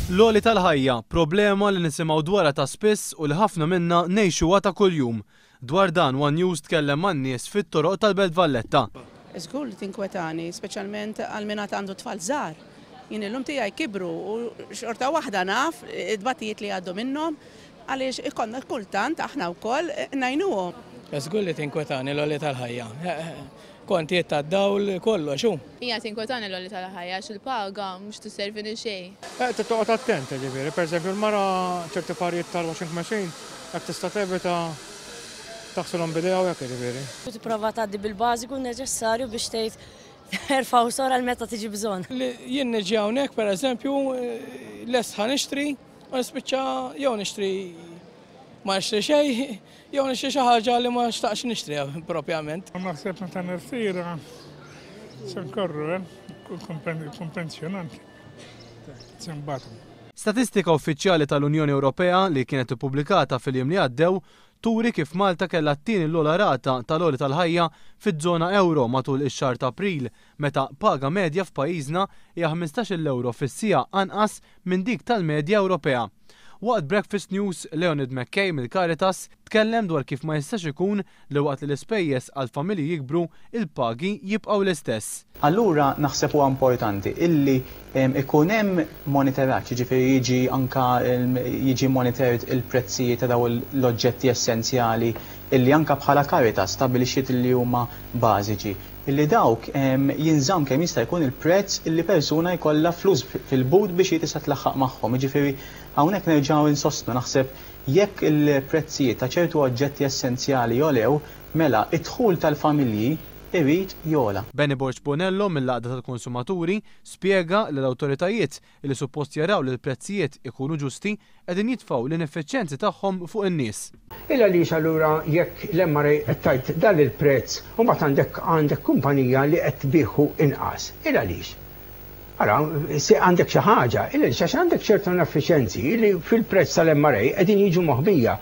L-għoli tal-ħajja, problema li nisimgħu dwarha ta' spiss u li ħafna minna ngħixuha ta' kuljum. Dwar dan One News tkellem man-nies fit-toroq tal-Belt Valletta. Żgur li tinkwetani, speċjalment għal min għandu tfal żgħar. Jien illum tiegħi kibru u xorta waħda naf id-batijiet li għaddu minnhom għaliex ikonna kultant aħna wkoll ngħinuhom. Żgur li tinkwetani l-għoli tal-ħajja. Kontijiet tad-dawl kollox hu. Hija tinkwetani l-għoli tal-ħajja x'il-paga mhux tisservini xejn. Toqgħod attent, ġifieri, pereżempju l-mara ċerti affarijiet tal-washing machine jekk tista' tevita taħsilhom bidejha u hekk ġifieri. Tipprova tgħaddi bil-bażiku neċessarju biex tgħid erfgħu sora l-meta tiġi bżonn. Jien niġi hawnhekk pereżempju lest ħa nixtri u nispiċċa jew nixtri ma nixtri xejn, jew nixtri xi ħaġa li ma xtaqx nixtriha propjament. Naħseb meta nirtira se nkorru kumpensjonanti. Se nbagħtu. Statistika uffiċjali tal-Unjoni Ewropea li kienet ippubblikata fil-jiem li għaddew turi kif Malta kellha t-tieni l-ogħla rata tal-għoli tal-ħajja fiż-żona euro matul ix-xahar ta' April, meta paga medja f'pajjiżna hija 15 euro fis-siegħa anqas minn dik tal-medja Ewropea. Waqt Breakfast News, Leonid McKay mill-Caritas tkellem dwar kif ma jistax ikun li waqt li l-ispejjeż għal familji jikbru il-pagi jibqgħu l-istess. Allura naħseb huwa importanti illi ikun hemm monitoraġġ, jiġifieri jiġi anke jiġi monitored il-prezzijiet ta' daw l-oġġetti essenzjali illi anke bħala Caritas stabbilixxiet li huma bażiċi. Illi dawk jinżamm kemm jista' jkun il-prezz illi persuna jkollha flus fil-but biex tista' tlaħħaq magħhom. Jiġifieri hawnhekk nerġgħu insostnu naħseb jekk il-prezzijiet ta' ċertu oġġetti essenzjali jolew mela id-dħul tal-familji irid jola. Benny Borg Bonello mill-Laqda tal-Konsumaturi spjega li l-awtoritajiet li suppost jaraw li l-prezzijiet ikunu ġusti qegħdin jitfgħu l-ineffiċjenzi tagħhom fuq in-nies. Illa għaliex allura jekk l-MRA qed tgħid dan il-prezz u mbagħad għandek kumpanija li qed tbieħu inqas. Illa għaliex. Ara, se għandek xi ħaġa, illa għaliex għandek ċertu ineffiċjenzi li fil-prezz tal-MRA qegħdin jiġu moħbija.